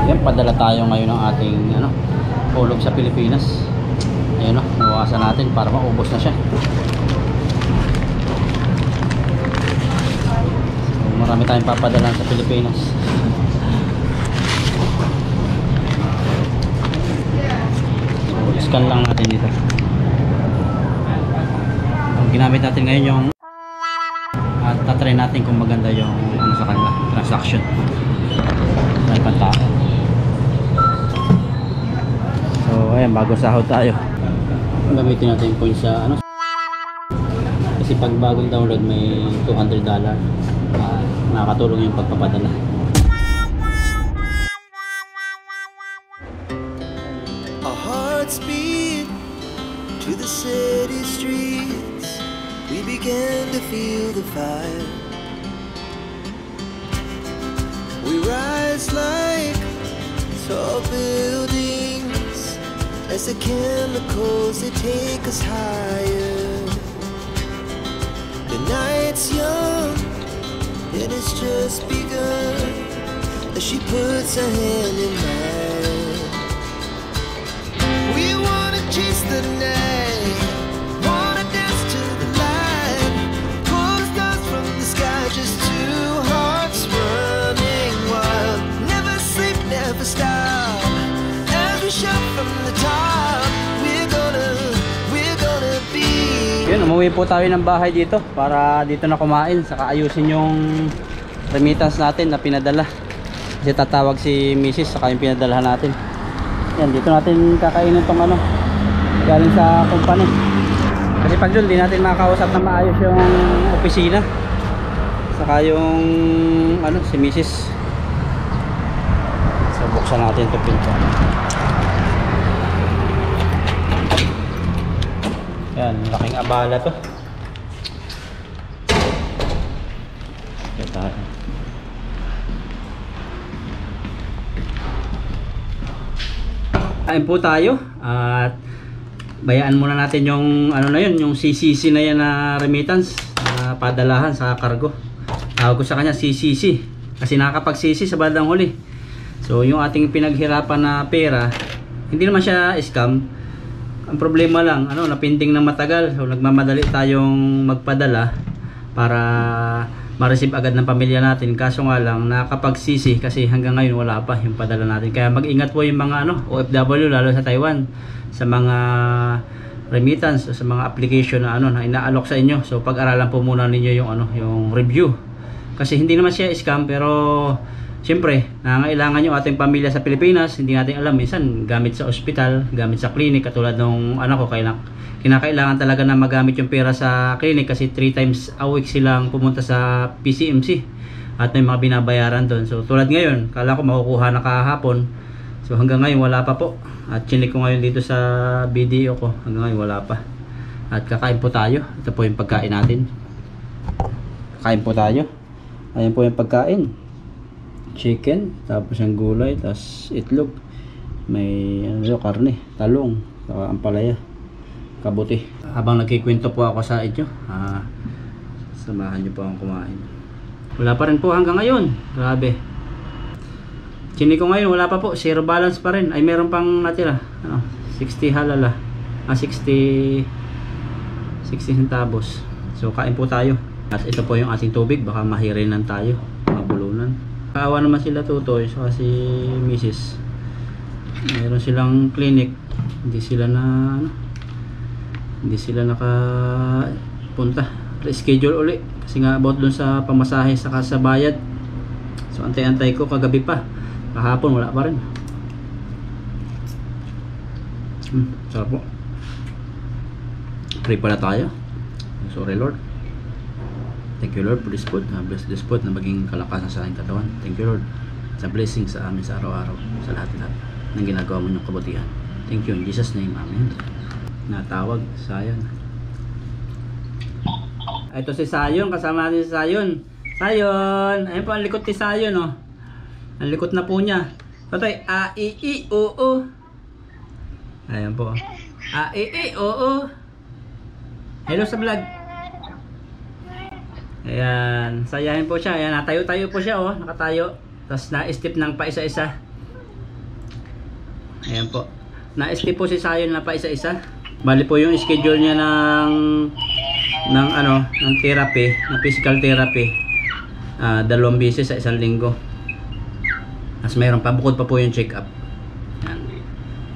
Yan, padala tayo ngayon ng ating hulog sa Pilipinas. Ayun, nawasan natin para maubos na siya. So, marami tayong papadala sa Pilipinas. So, scan lang natin dito. Ang ginamit natin ngayon yung at tatry natin kung maganda yung sa kanila transaction. May pantao. So ayan, bagong sahod tayo. Gamitin natin yung points sa kasi pag bagong download may $200, nakakatulong yung pagpapadala. Our hearts beat to the city streets. We began to feel the fire. We rise like tall buildings as the chemicals they take us higher. The night's young and it's just begun as she puts her hand in mine. We wanna chase the night, wanna dance to the light, pull the stars from the sky, just two hearts running wild. Never sleep, never stop, as we shout from the top. We're gonna be. Yun, umuwi po tayo ng bahay dito para dito na kumain, saka ayusin yung remittance natin na pinadala. Kasi tatawag si Mrs. saka yung pinadalahan natin. Yan, dito natin kakainin tong galing sa company. Kasi pag doon, di natin makakausap na maayos yung opisina. Saka yung si Mrs. So, buksan natin ito pinto. Yan, laking abala to. Ito. Kain po tayo at bayaan muna natin yung yung CCC na yan na remittance na padalahan sa cargo. Tawag ko sa kanya CCC kasi nakakapag-CC sa bandang huli. So yung ating pinaghirapan na pera, hindi naman siya scam. Ang problema lang, napinding ng matagal. So nagmamadali tayong magpadala para ma-receive agad ng pamilya natin. Kaso nga lang, nakakapag-CC kasi hanggang ngayon wala pa yung padala natin. Kaya mag-ingat po yung mga OFW lalo sa Taiwan sa mga remittance o sa mga application na na inaalok sa inyo. So pag-aralan po muna ninyo yung yung review. Kasi hindi naman siya scam, pero siyempre, nangangailangan yung ating pamilya sa Pilipinas. Hindi natin alam, minsan gamit sa ospital, gamit sa clinic, katulad nung anak ko, kinakailangan talaga na magamit yung pera sa clinic kasi 3 times a week silang pumunta sa PCMC at may mga binabayaran doon. So tulad ngayon, kala ko makukuha na kahapon. So hanggang ngayon wala pa po. At chinik ko ngayon dito sa BDO ko, hanggang ngayon wala pa. At kakain po tayo. Ito po yung pagkain natin. Kakain po tayo. Ayan po yung pagkain. Chicken, tapos yung gulay, tapos itlog. May karne, talong, saka ampalaya, kabuti. Habang nagkikwento po ako sa inyo, samahan nyo po akong kumain. Wala pa rin po hanggang ngayon. Grabe. Chini ko ngayon, wala pa po. Zero balance pa rin. Ay, meron pang natira. 60 halala. 60 centavos. So, kain po tayo. At ito po yung ating tubig. Baka mahirinan tayo. Mabulunan. Kaawa naman sila tutoy. So, kasi Mrs. Meron silang clinic. Hindi sila nakapunta. Reschedule uli. Kasi nga about dun sa pamasahe saka sa bayad. So, antay-antay ko kagabi pa. Kahapon wala pa rin. Sarap po. Pray pala tayo. Sorry Lord. Thank you Lord for this food. Bless this food na maging kalakasan sa aking katawan. Thank you Lord sa blessing sa amin sa araw-araw. Sa lahat-lahat ng ginagawa mo ng kabutihan. Thank you in Jesus name. Amen. Natawag Sayon. Ito si Sayon. Kasama natin si Sayon. Sayon. Ayun po ang likod ni Sayon Ang likod na po niya. Patay, oo. Ayan po. Oo. Hello sa vlog. Ayan, sayahin po siya. Ayan, natayo-tayo po siya Nakatayo. Tapos na-step ng pa isa-isa. Ayan po. Na-skip po si Sayon na pa isa-isa. Bali po yung schedule niya ng therapy, ng physical therapy. 2 beses sa isang linggo. Mas mayroon pa, bukod pa po yung check-up. Yan.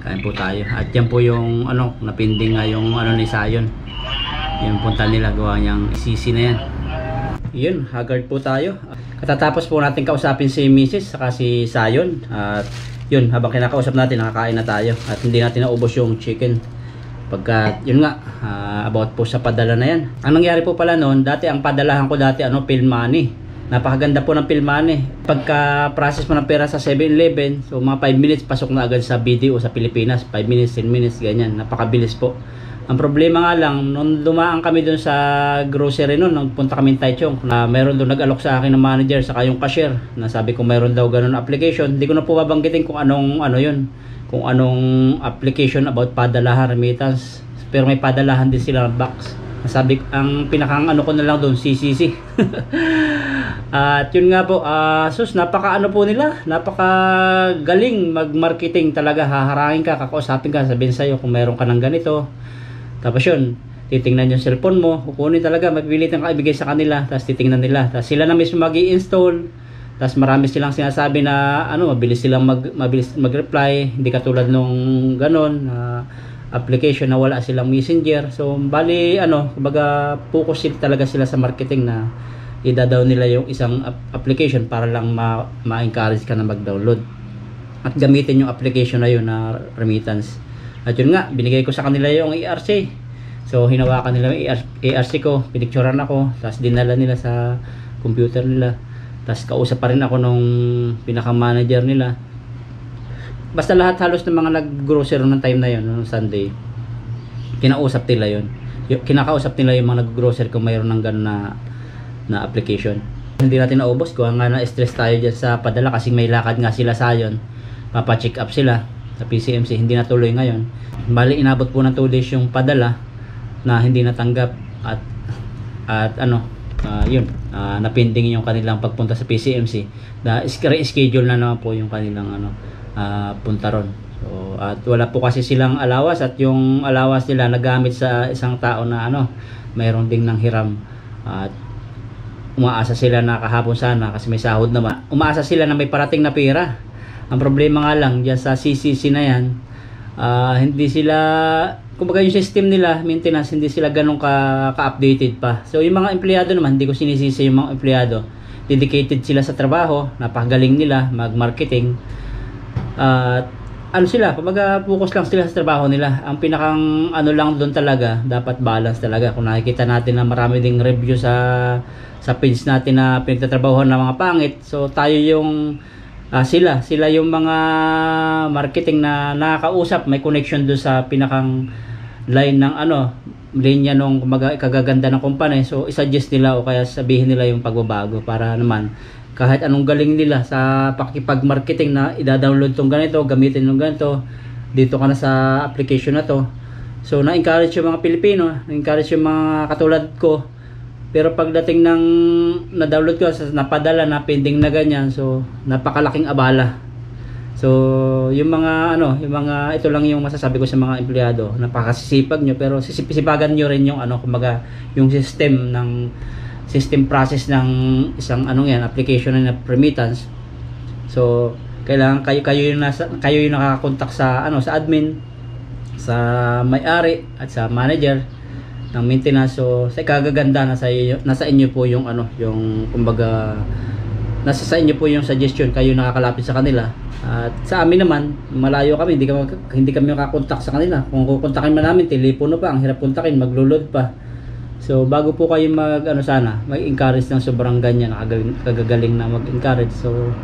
Kain po tayo. At yan po yung napinding nga yung ni Sayon. Yung punta nila, gawa niyang isisi na yan. Yun, haggard po tayo. Katatapos po natin kausapin si Mrs. saka si Sayon. At yun, habang kinakausap natin, nakakain na tayo. At hindi natin naubos yung chicken. Pagka, yun nga, about po sa padala na yan. Ang nangyari po pala noon, dati ang padalahan ko dati, Phil Money. Napakaganda po ng Phil Money. Pagka process mo ng pera sa 7-Eleven, so mga 5 minutes, pasok na agad sa BDO sa Pilipinas. 5 minutes, 10 minutes, ganyan. Napakabilis po. Ang problema nga lang, nung dumaan kami doon sa grocery noon, nung punta kami ng Taichung, na meron doon nag-alok sa akin ng manager saka yung cashier, na sabi ko meron daw ganun application. Hindi ko na po babanggitin kung anong kung anong application about padalahan, remittance. Pero may padalahan din sila ng box. Sabi, ang pinakang ko na lang doon, CCC. At yun nga po, napaka po nila, napaka galing mag-marketing talaga. Haharangin ka, kakausapin ka, sabihin sa'yo kung meron ka ng ganito. Tapos yun, titingnan yung cellphone mo, kukunin talaga, mapipilitan ka ibigay sa kanila, tapos titingnan nila. Tapos sila na mismo mag-i-install, tapos marami silang sinasabi na mabilis silang mag-reply, hindi katulad nung ganon, application na wala silang messenger. So, bali, kumbaga, focus talaga sila sa marketing na idadaw nila yung isang application para lang ma-encourage ka na mag-download. At gamitin yung application na yun na remittance. At yun nga, binigay ko sa kanila yung ERC. So, hinawakan nila yung ERC ko, pinicturean ako, tapos dinala nila sa computer nila. Tapos kausap pa rin ako nung pinaka-manager nila. Basta lahat halos ng mga nag-grocery ng time na yun, nung Sunday, kinausap nila yun. Kinakausap nila yung mga nag-grocery kung mayroon ng gano'n na application. Hindi natin naubos, kung nga na-stress tayo dyan sa padala kasi may lakad nga sila sa yun. Papa-check up sila sa PCMC, hindi natuloy ngayon. Bali, inabot po ng 2 days yung padala na hindi natanggap at napending yung kanilang pagpunta sa PCMC. Schedule na naman po yung kanilang punta ron. So, at wala po kasi silang alawas, at yung alawas nila nagamit sa isang tao na mayroon ding nang hiram. At umaasa sila na kahapon sana kasi may sahod naman. Umaasa sila na may parating na pera. Ang problema nga lang diyan sa CCC na yan, hindi sila, kumbaga yung system nila, maintenance, hindi sila ganun ka-updated pa. So yung mga empleyado naman, hindi ko sinisisi yung mga empleyado. Dedicated sila sa trabaho, napakagaling nila mag-marketing. Sila, kumbaga focus lang sila sa trabaho nila. Ang pinakang lang doon talaga, dapat balance talaga. Kung nakikita natin na marami ding review sa page natin na pinagtatrabahuhan ng mga pangit, so tayo yung sila yung mga marketing na nakakausap, may connection doon sa pinakang line ng linya nung kumbaga kagaganda ng kumpanya. So i-suggest nila o kaya sabihin nila yung pagbabago para naman kahit anong galing nila sa pakipag-marketing na i-download tong ganito, gamitin ng ganito, dito ka na sa application na to. So na-encourage yung mga Pilipino, na-encourage yung mga katulad ko. Pero pagdating ng na-download ko, napadala na pending na ganyan, so napakalaking abala. So yung mga ito lang yung masasabi ko sa mga empleyado, napakasisipag nyo, pero sisipagan nyo rin yung kumbaga yung system process ng isang application na remittance. So kailangan kayo yung nakaka-contact sa admin, sa may-ari at sa manager ng maintenance. So sa kagaganda nasa inyo po yung yung kumbaga nasa sa inyo po yung suggestion, kayo nakakalapit sa kanila. At sa amin naman, malayo kami, hindi kami makakontak sa kanila. Kung kukontakin man namin, telepono pa, ang hirap kontakin, maglo-load pa. So bago po kayo mag-encourage ng sobrang ganyan, kagagaling na mag-encourage. So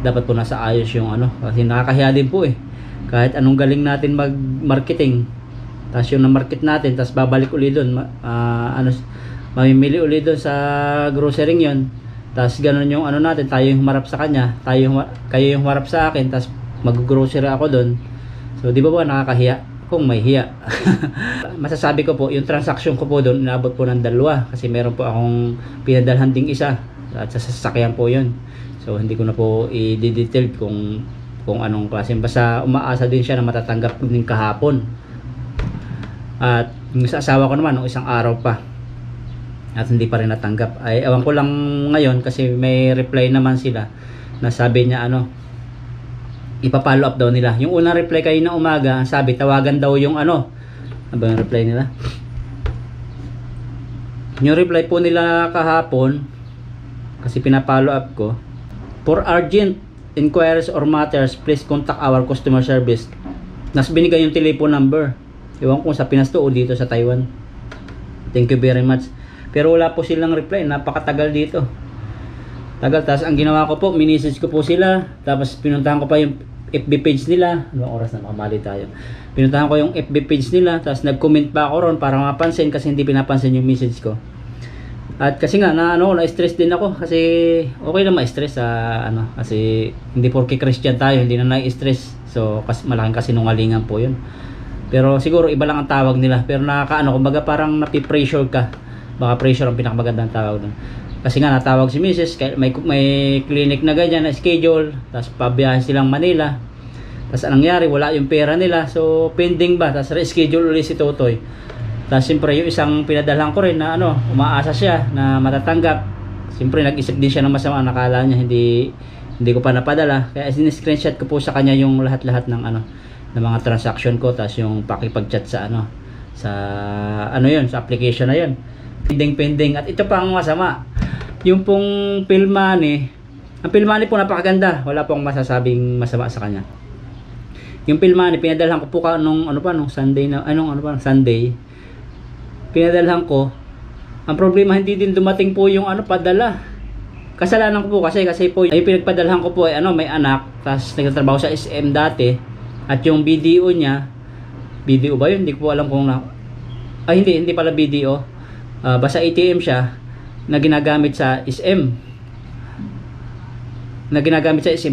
dapat po nasa ayos yung kasi nakakahiya din po kahit anong galing natin mag-marketing, tapos yung na-market natin, tapos babalik uli doon, mamimili uli doon sa grocery yun, tapos ganun yung natin, tayo yung humarap sa kanya, kayo yung humarap sa akin, tapos mag-grocery ako doon. So di ba nakakahiya kung may hiya. Masasabi ko po, yung transaction ko po doon inabot po ng 2 kasi meron po akong pinadalhan ding isa at sa sasakyan po yun. So hindi ko na po i-detail kung kung anong klase. Basta umaasa din siya na matatanggap din kahapon. At yung sa asawa ko naman, nung isang araw pa. At hindi pa rin natanggap. Ay, ewan ko lang ngayon kasi may reply naman sila na sabi niya ipapollow up daw nila. Yung unang reply kayo na umaga, sabi tawagan daw yung ano ba yung reply nila? Yung reply po nila kahapon, kasi pinapollow up ko, for urgent inquiries or matters, please contact our customer service. Nas binigay yung telephone number. Ewan ko sa Pinas to o dito sa Taiwan. Thank you very much. Pero wala po silang reply, napakatagal dito. Tagal. Tapos ang ginawa ko po, minisage ko po sila. Tapos pinuntahan ko pa yung FB page nila. Anong oras na makamali tayo? Pinuntahan ko yung FB page nila. Tapos nag-comment pa ako ron para mapansin kasi hindi pinapansin yung message ko. At kasi nga na-stress din ako kasi okay lang ma-stress kasi hindi porke Christian tayo, hindi na na-stress. So malaking kasinungalingan po 'yun. Pero siguro iba lang ang tawag nila. Pero kumbaga parang napi-pressure ka. Baka pressure ang pinakamagandang tawag doon. Kasi nga natawag si Mrs. May clinic na ganyan na schedule. Tapos pabiyahe silang Manila. Tapos anong nangyari? Wala yung pera nila. So pending ba? Tapos reschedule ulit si Totoy. Tapos siyempre yung isang pinadalhan ko rin na umaasa siya na matatanggap. Siyempre nag-isip din siya ng masama. Nakala niya hindi ko pa napadala. Kaya sin-screenshot ko po sa kanya yung lahat-lahat ng ng mga transaction ko. Tapos yung pakipag-chat sa sa application na yun. Pending. At ito pa ang masama. Yung pong Pilmoney, ang Pilmoney po napakaganda. Wala pong masasabing masama sa kanya. Yung Pilmoney, pinadalhan ko po nung Sunday Sunday. Pinadalhan ko. Ang problema, hindi din dumating po yung padala. Kasalanan ko po kasi po ay pinagpadalhan ko po may anak, tapos nagtatrabaho sa SM dati. At yung BDO niya, BDO ba yun? Hindi ko po alam kung hindi pala BDO. Basta ATM siya na ginagamit sa SM.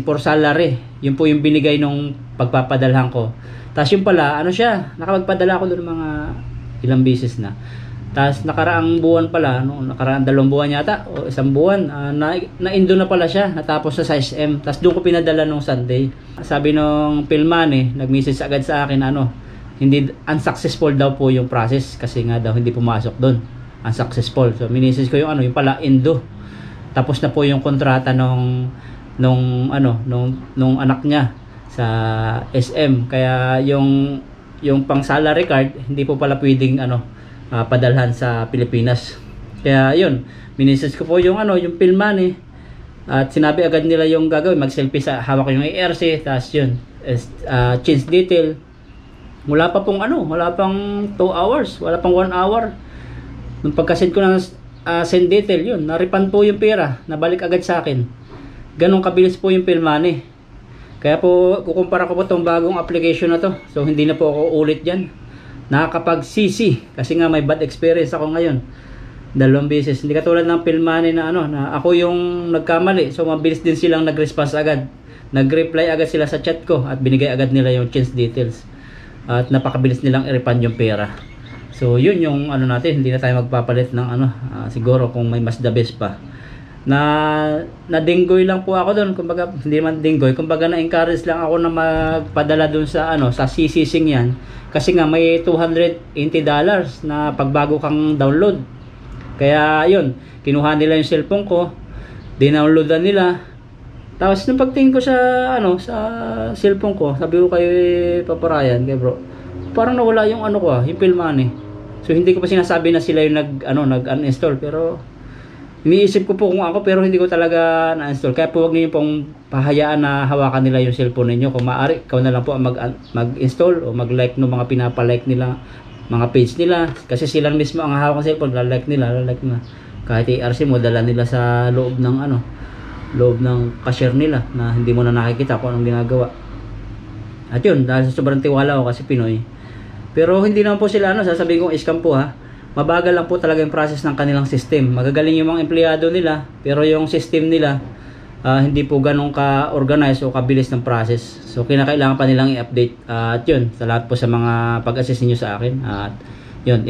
For salary. Yun po yung binigay nung pagpapadalhan ko. Tapos yung pala, nakapagpadala ako doon mga ilang beses na. Tapos nakaraang buwan pala, nakaraang 2 buwan yata, o 1 buwan, na-indo na pala siya, natapos na sa SM. Tapos doon ko pinadala nung Sunday. Sabi nung Pilmoney, nag-message agad sa akin, hindi unsuccessful daw po yung process kasi nga daw hindi pumasok doon. Unsuccessful. So minisis ko yung yung pala Indo. Tapos na po yung kontrata nung anak niya sa SM. Kaya yung pang salary card hindi po pala pwedeng padalhan sa Pilipinas. Kaya yun, minisis ko po yung yung Pilmoney. At sinabi agad nila yung gagawin, mag-selfie sa hawak ko yung ARC, tapos yun, change detail. Wala pang 2 hours, wala pang 1 hour. Nung pagka-send ko ng send detail, yun, na-refund po yung pera, nabalik agad sa akin. Ganun kabilis po yung Pilmoney. Kaya po, kukumpara ko po itong bagong application na to. So, hindi na po ako ulit dyan. Nakakapag-CC, kasi nga may bad experience ako ngayon. 2 beses. Hindi katulad ng Pilmoney na na ako yung nagkamali. So, mabilis din silang nag-response agad. Nag-reply agad sila sa chat ko at binigay agad nila yung change details. At napakabilis nilang i-refund yung pera. So yun yung natin, hindi na tayo magpapalit ng siguro kung may mas the best pa. Na-dinggoy lang po ako doon, kumbaga hindi man dinggoy, kumbaga na-encourage lang ako na magpadala doon sa sa CCSing yan kasi nga may $280 na pagbago kang download. Kaya yun, kinuha nila yung cellphone ko, dinownloadan nila. Tapos nung pagtingin ko sa sa cellphone ko, sabi ko kay Papa Ryan, kay bro, parang nawala yung yung Pilmoney. So hindi ko pa sinasabi na sila yung nag-uninstall, pero iniisip ko po kung ako, pero hindi ko talaga na-install. Kaya po wag niyo pong pahayaan na hawakan nila yung cellphone niyo. Kung maaari, ikaw na lang po mag-install o mag-like ng mga pinapa-like nila, mga page nila, kasi sila mismo ang hawak ng cellphone, like nila. Kahit ARC mo dala nila sa loob ng loob ng cashier nila na hindi mo na nakikita kung anong ginagawa. At yun, dahil sa sobrang tiwala ko kasi Pinoy. Pero hindi naman po sila sasabihin kong scam po ha. Mabagal lang po talaga yung process ng kanilang system. Magagaling yung mga empleyado nila, pero yung system nila hindi po ganun ka-organize o kabilis ng process. So kinakailangan pa nilang i-update. At yun, sa lahat po sa mga pag-assist niyo sa akin. At yun,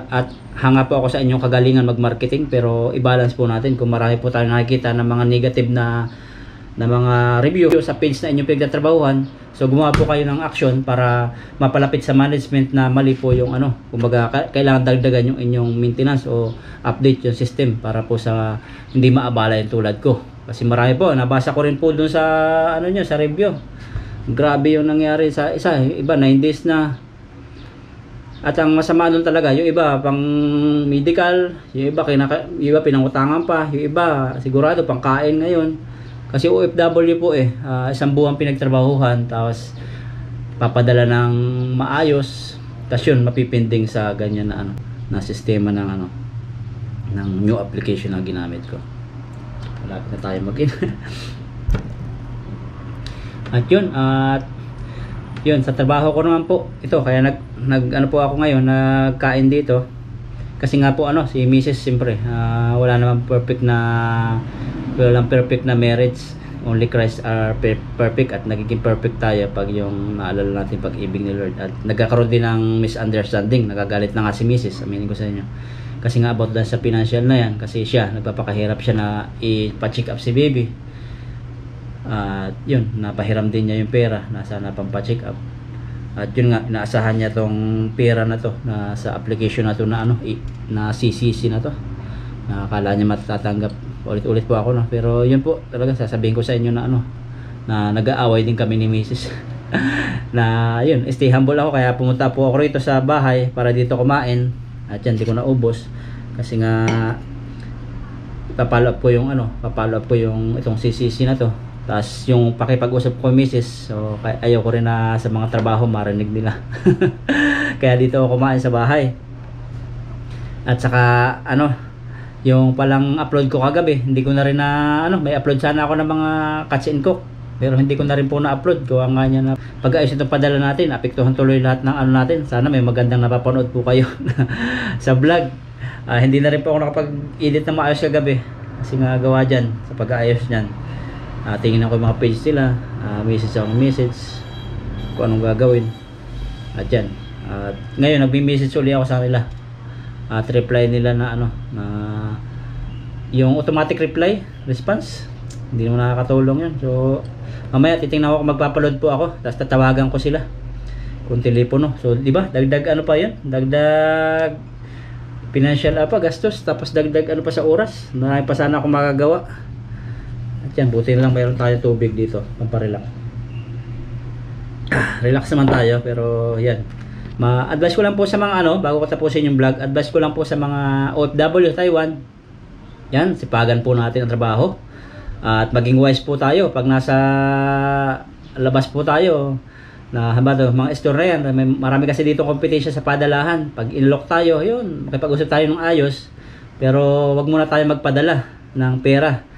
at hanga po ako sa inyong kagalingan mag-marketing, pero i-balance po natin kung marami po tayo nakikita ng mga negative na na mga review sa page na inyong pinagtatrabahuhan. So gumawa po kayo ng action para mapalapit sa management na mali po yung ano, kumbaga kailangan dagdagan yung inyong maintenance o update yung system para po sa hindi maabala yung tulad ko. Kasi marami po, nabasa ko rin po dun sa ano nyo, sa review. Grabe yung nangyari sa isa, iba 9 days na. At ang masama doon talaga, yung iba pang medical, yung iba pinangutangan pa, yung iba sigurado pang kain ngayon. Kasi OFW po isang buwan pinagtrabahuhan, tapos papadala ng maayos, tapos yun mapipinding sa ganyan na ano, na sistema ng ano, ng new application na ginamit ko. Malapit na tayo mag-in. At yun sa trabaho ko naman po ito, kaya nag ano po ako ngayon, nagkain dito kasi nga po ano, si Mrs. siyempre wala namang perfect na marriage, only Christ are perfect, at nagiging perfect tayo pag yung naalala natin pag-ibig ni Lord. At nagkakaroon din ng misunderstanding, nagagalit na nga si Mrs. aminin ko sa inyo, kasi nga about sa financial na yan, kasi siya nagpapakahirap siya na ipa-check up si baby. At yun, napahiram din niya yung pera na sana pampa-check up. At yun nga, inaasahan niya tong pera na to, na sa application na to na ano, na CCC na to, na akala niya matatanggap. Ulit-ulit po ako, no? Pero yun po talaga, sasabihin ko sa inyo na ano, na nag-aaway din kami ni Mrs. na yun, stay humble ako, kaya pumunta po ako rito sa bahay para dito kumain. At yan, di ko naubos kasi nga papalo up ko yung itong CCC na to. Tapos yung pakipag-usap ko Mrs. So ayaw ko rin na sa mga trabaho marinig nila. Kaya dito ako kumain sa bahay. At saka ano, yung palang upload ko kagabi, hindi ko na rin na ano, may upload sana ako ng mga cuts and cook, pero hindi ko na rin po na-upload. Gawa nga niya na pag-ayos itong padala natin, apektuhan tuloy lahat ng ano natin. Sana may magandang napapanood po kayo sa vlog. Hindi na rin po ako nakapag-edit na maayos kagabi kasi nga gawa dyan sa pag-ayos nyan. Tingin ako yung mga page nila, message ako message kung anong gagawin. At yan, ngayon nagbi-message ulit ako sa kanila. At reply nila na ano, na yung automatic reply response, hindi naman nakakatulong yun. So mamaya titingnan ko kung magpapaload po ako, tapos tatawagan ko sila kung telepono. So di ba, dagdag ano pa yan, dagdag financial gastos, tapos dagdag ano pa sa oras, marami pa sana akong magagawa. At yan, buti na lang mayroon tayo tubig dito, pamparelax. Relax naman tayo, pero yan, ma-advise ko lang po sa mga ano, bago ko tapusin yung vlog, advice ko lang po sa mga OFW Taiwan, yan, sipagan po natin ang trabaho. At maging wise po tayo pag nasa labas po tayo, na habado, mga store na yan, marami kasi dito competition sa padalahan. Pag inlock tayo, yun, makipag-usap tayo ng ayos, pero wag muna tayo magpadala ng pera.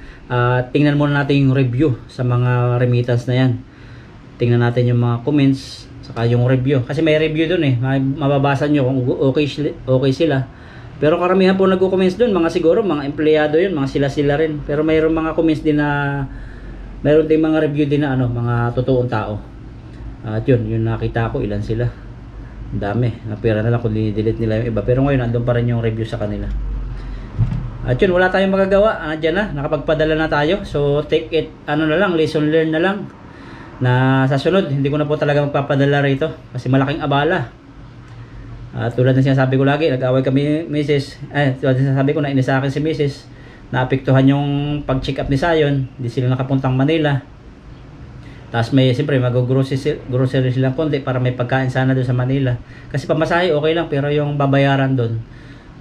Tingnan muna natin yung review sa mga remittance na yan. Tingnan natin yung mga comments, saka yung review, kasi may review dun mababasa nyo kung okay sila. Pero karamihan po nagko-comments dun, mga siguro mga empleyado yun, mga sila rin. Pero mayroon mga comments din na, mayroon din mga review din na ano, mga totoong tao. At yun, yung nakita ko, ilan sila, ang dami, napira na lang kung delete nila yung iba. Pero ngayon andun pa rin yung review sa kanila. At yun, wala tayong magagawa, andyan na, nakapagpadala na tayo. So take it, ano na lang, lesson learned na lang, na sa sunod hindi ko na po talaga magpapadala rito kasi malaking abala. Tulad ng sinasabi ko lagi, nag-away kami Mrs. Tulad ng sinasabi ko, nainis sa akin si Mrs. Naapektuhan yung pag-check up ni Zion, hindi sila nakapuntang Manila. Tapos may, siyempre mag-grocery silang konti para may pagkain sana doon sa Manila. Kasi pamasahe okay lang, pero yung babayaran doon,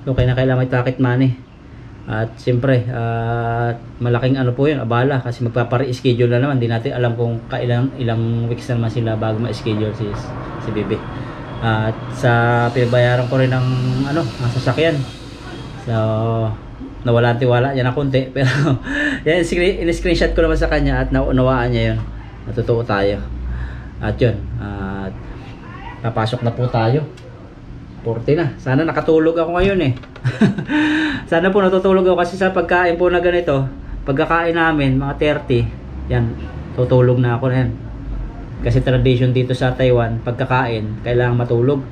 okay na, kailangan may pocket money. At siyempre, malaking ano po yun, abala, kasi magpapare-schedule na naman. Hindi natin alam kung ilang weeks na naman sila bago ma-schedule si Bibi. At sa pinagbayaran ko rin ng ano, ng sasakyan. So nawala ang tiwala niya na konti, pero yan, in-screenshot ko naman sa kanya at naunawaan niya yun. Natutuwa tayo. At yun, papasok na po tayo. 40 na. Sana nakatulog ako ngayon Sana po natutulog ako, kasi sa pagkain po na ganito, pagkakain namin mga 30, yan, tutulog na ako na yan. Kasi tradition dito sa Taiwan, pagkakain kailangan matulog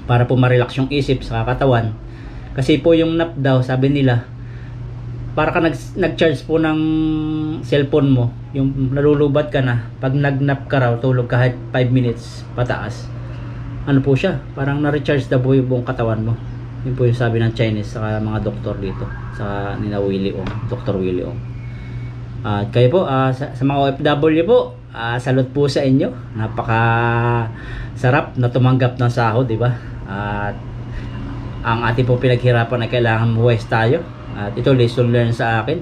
para po ma-relax yung isip sa katawan. Kasi po yung nap daw, sabi nila, para ka nag-charge po ng cellphone mo, yung nalulubat ka na, pag nag-nap ka raw, tulog kahit 5 minutes pataas, ano po siya, parang na-recharge na po yung buong katawan mo. Yun po yung sabi ng Chinese sa mga doktor dito, sa nila Willie Ong, Dr. Willie Ong. At kayo po, sa mga OFW po, salute po sa inyo. Napaka sarap na tumanggap ng sahod, di ba? At ang ating po pinaghirapan ay kailangan buwes tayo. At ito lesson learned sa akin.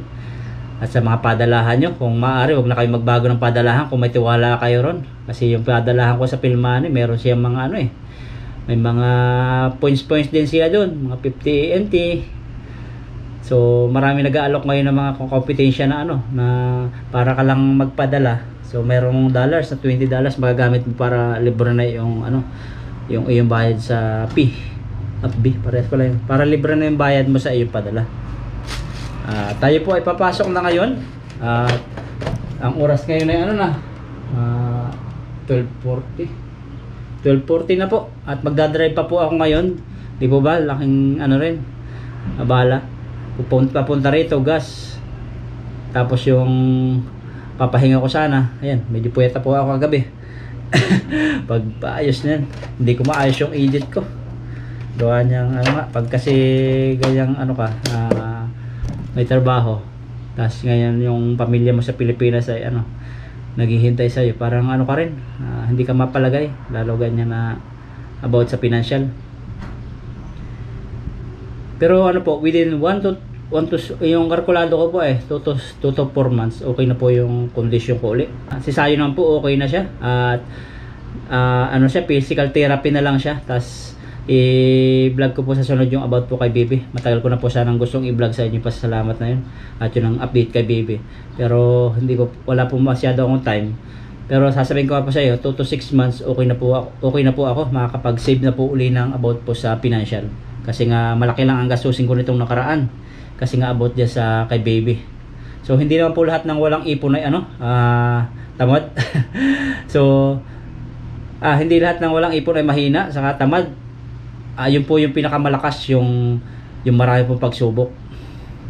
At sa mga padalahan nyo, kung maaari, huwag na kayo magbago ng padalahan kung may tiwala kayo ron. Kasi yung padalahan ko sa Pilmani, meron siyang mga may mga points din siya doon, mga 50 NT. So marami nag-aalok ngayon ng mga kompetensya na na para ka lang magpadala. So mayroong dollars na $20 magagamit mo para libre na yung yung iyong bayad sa P at B, parehas ko lang. Para libre na yung bayad mo sa iyong padala. Tayo po ay papasok na ngayon. Ang oras ngayon ay 12:40 na po. At magdadrive pa po ako ngayon. Di po ba? Laking rin. Abala. Papunta rito, gas. Tapos yung papahinga ko sana. Ayan, medyo puyata po ako kagabi. Pagpaayos na yan. Hindi ko maayos yung edit ko. Gawa niyang pag kasi ganyang may trabaho, tapos ngayon yung pamilya mo sa Pilipinas ay naghihintay sa iyo, parang ka rin, hindi ka mapalagay, lalo ganyan na about sa financial. Pero po, within 1 to yung kalkulado ko po 2 to 4 months okay na po yung condition ko ulit. Si Sayo naman po okay na siya, at siya, physical therapy na lang siya. Tapos i-vlog ko po sa sunod yung about po kay Bibi. Matagal ko na po sanang gustong i-vlog sa inyo, pasalamat na yun, at yun ang update kay Bibi. Pero wala po masyado akong time. Pero sasabihin ko po sa iyo, 2 to 6 months okay na po ako, makakapag-save na po uli ng about po sa financial. Kasi nga malaki lang ang gastusin ko nitong nakaraan. Kasi nga about dyan sa kay Baby. So hindi naman po lahat ng walang ipon ay tamad. So hindi lahat ng walang ipon ay mahina, saka tamad. Yun po yung pinakamalakas, yung marami pong pagsubok,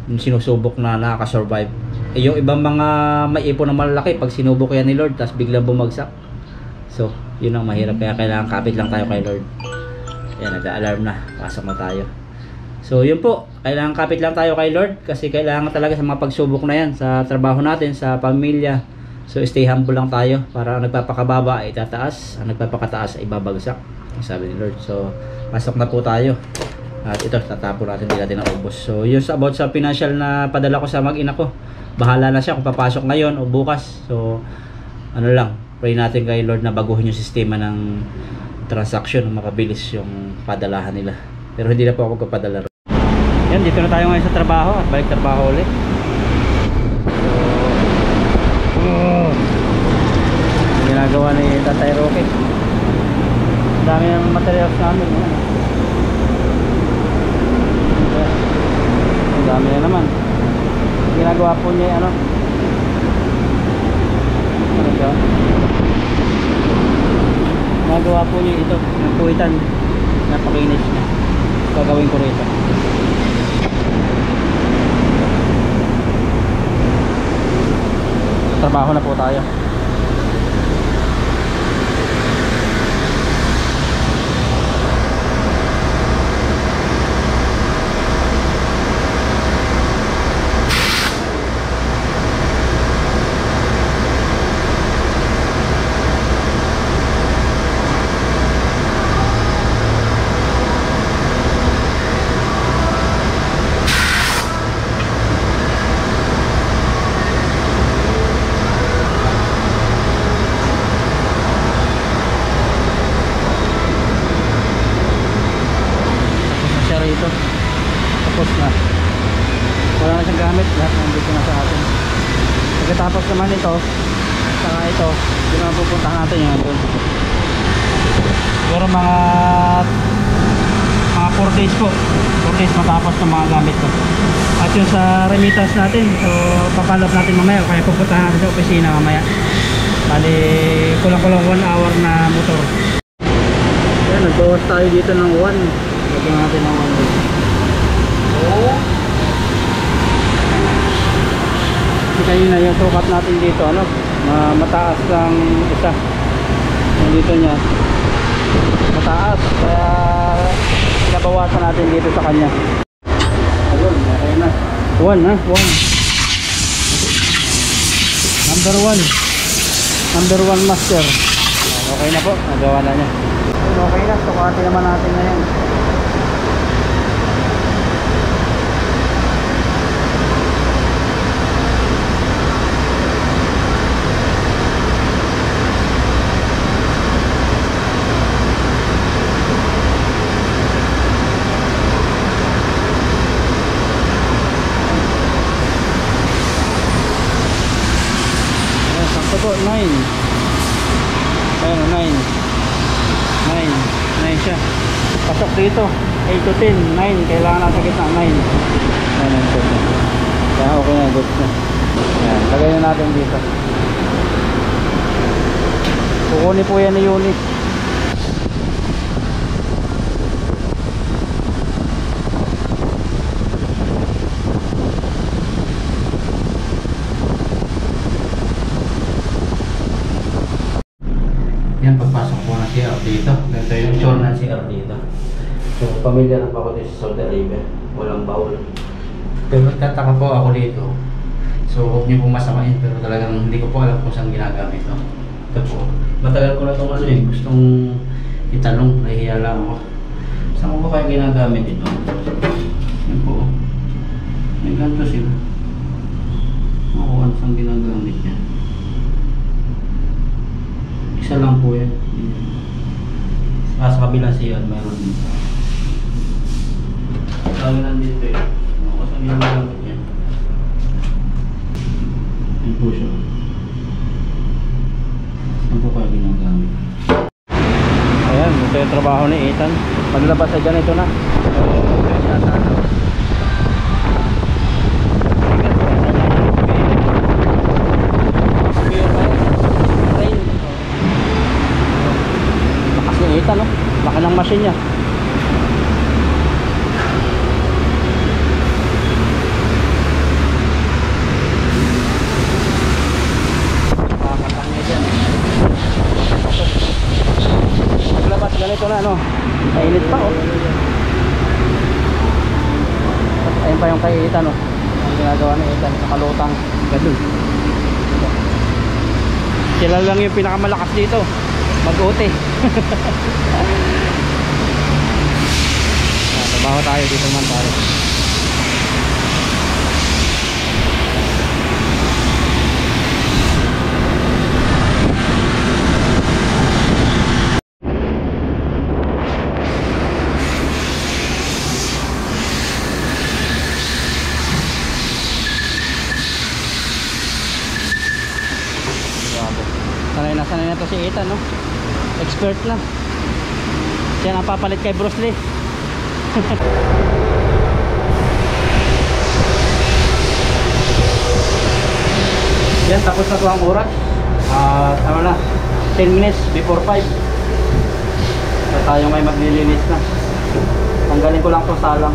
yung sinusubok na nakaka-survive. Yung ibang mga may ipon na malalaki, pag sinubok yan ni Lord tapos biglang bumagsak, so yun ang mahirap. Kaya kailangan kapit lang tayo kay Lord. Yan, nag-alarm na, pasok na tayo. So yun po, kailangan kapit lang tayo kay Lord, kasi kailangan talaga sa mga pagsubok na yan, sa trabaho natin, sa pamilya. So stay humble lang tayo, para ang nagpapakababa ay tataas, ang nagpapakataas ay babagsak, sabi ni Lord. So pasok na po tayo. At ito, tatapon natin, hindi natin naubos. So yun about sa financial na padala ko sa mag-ina ko. Bahala na siya kung papasok ngayon o bukas. So lang, pray natin kay Lord na baguhin yung sistema ng transaction, makabilis yung padalahan nila. Pero hindi na po ako magpapadala. Yan, dito na tayo ngayon sa trabaho, at balik trabaho ulit. So ginagawa ni Tatay Roque. Ang dami ng materials namin. Ang dami na naman. Ginagawa po niya ginagawa po niya ito, yung puwitan. Napakinis niya. Gagawin ko rito. Trabaho na po tayo. Pagkatapos naman ito, saka ito, yun naman pupuntahan natin yung doon. Pero mga 4 days po, 4 days matapos ng mga gamit ko. At yung sa remittance natin, so papalap natin mamaya, kaya pupuntahan natin sa opisina mamaya. Bali kulang-kulang 1 hour na motor. Yan, nagbawas tayo dito ng 1. Lagyan natin ng 1. Oh. Kasi na yung sukat natin dito, ano, mataas lang isa. Yung dito niya mataas, kaya pinabawasan natin dito sa kanya. Ayun, okay na. 1 ha, 1. Number 1 master. Okay na po, nagawa na niya. Okay na, sukatin naman natin na yan. Po, 9. Ayun, 9 siya. Pasok dito 8 to 10, 9. Kailangan nasa gitna 9. Ayan, kaya okay na, good na. Ayan, lagay na natin dito. Kukunin po yan ni unit. Yan, pagpasok po na CR dito. Ganito yung sure ng CR dito. So, pamilya na pa ako dito sa Saudi Arabia. Walang bawal. Pero nagtataka po ako dito. So, huwag niyo pong masamain. Pero talagang hindi ko po alam kung saan ginagamit ito. Ito po. Matagal ko na itong ano eh. Gustong itanong. Nahihiya lang ako. Saan ko ba kaya ginagamit ito? Yan po. May ganito sila. Ako, ano saan ginagamit niya? Isa lang po yan. Sa kabilang siya, mayroon dito. Sa kabilang dito yun. Ako saan ginagamit yan. Yan po siya. Saan po kaya ginagamit? Ayan, ito yung trabaho ni Ethan. Maglabas ay ganito na. Kita no, laki ng machine niya. Pakakatang niya dyan. Maglabas ganito na no. Mainit pa oh. Ayun pa yung kay Ethan no. Ang ginagawa ni Ethan, nakalutang. Ganun. Sila lang yung pinakamalakas dito. Mag-uti. Trabaho tayo dito man tayo. Sanay na to si Ethan no. Expert na. Siya ang papalit kay Bruce Lee. Yan, tapos na to ang oras. Ano na, 10 minutes before 5. So, tayo may maglilinis na. Tanggalin ko lang to salang.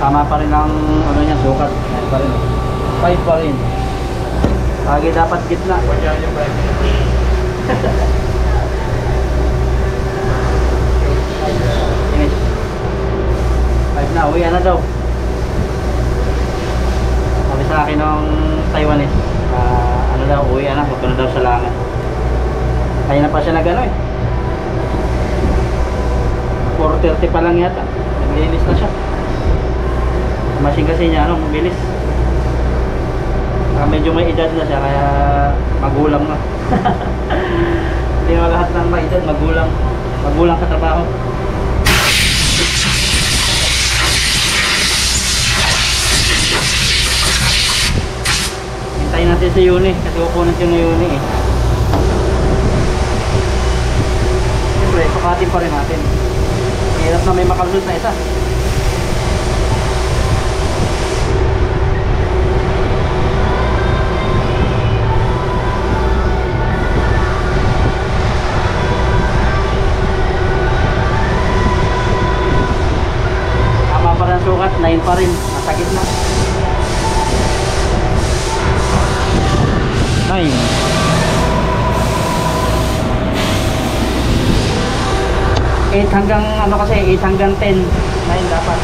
Tama pa rin ang ano niya, sukat. Yan pa rin. 5 pa rin. Lagi dapat gitna. Finish. 5 na, uwi na daw. Sabi sa akin ng Taiwanese, ano daw, uwi na, huwag na daw sa langan. Kaya na pa siya nag-ano eh. 4:30 pa lang yata. Naglinis na siya. Machine kasi niya, ano, mabilis. Medyo may edad na siya kaya magulang na. Hindi naman lahat ng may edad, magulang ka trabaho. Hintayin natin si Yuni kasi kukunin yung Yuni eh. Siyempre, sukatin pa rin natin. Hirap na may makalusot na isa. Sukat 9 pa rin, nasa gitna. 8 hanggang ano kasi 8 hanggang 10 9 dapat.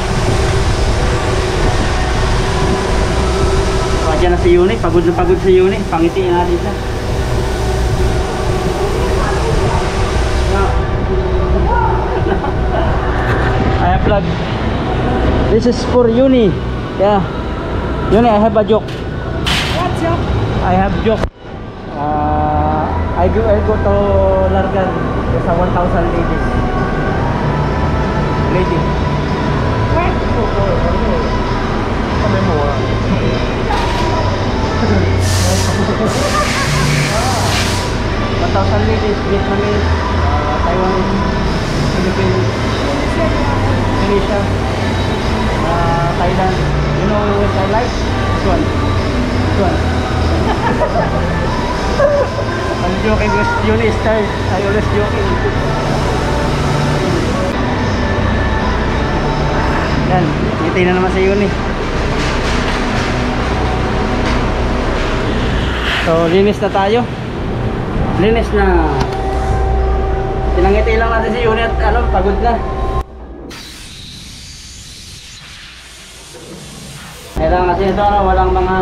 Diyan na si Yuni, pagod na pagod si Yuni, pangitiin natin siya. I have vlog. This is for Yuni. Yeah. Yuni, I have a joke. What job? I have joke. I go to Largan. There's a 1,000 ladies. Lady. Where? Kami mo. 1,000 ladies, Vietnamese, Taiwanese, Philippines, Indonesia, Thailand. You know which I like? This one. This one. I'm joking with Yuni style. I always joking. Yan, ngiti na naman sa Yuni. So, linis na tayo. Linis na. Pinangiti lang natin si Yuni at ano, pagod na. Kailangan kasi ito, ano, walang mga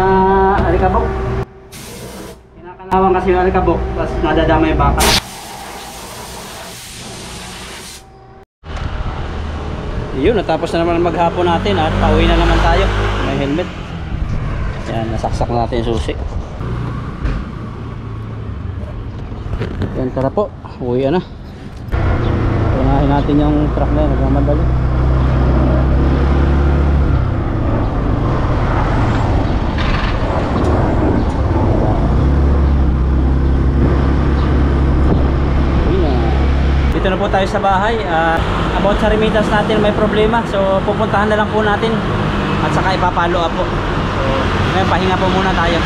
alikabok. Kinakalawang kasi yung alikabok, tapos nadadama yung baka. Yun, natapos na naman maghapon natin at pauwi na naman tayo. May helmet. Yan, nasaksak na natin yung susi. Yan, tara po, uwi na. Unahin natin yung truck na yun, nagmamadali. Dito na po tayo sa bahay. About sa remittance natin, may problema, so pupuntahan na lang po natin at saka ipapalo up po. So ngayon, pahinga po muna tayo.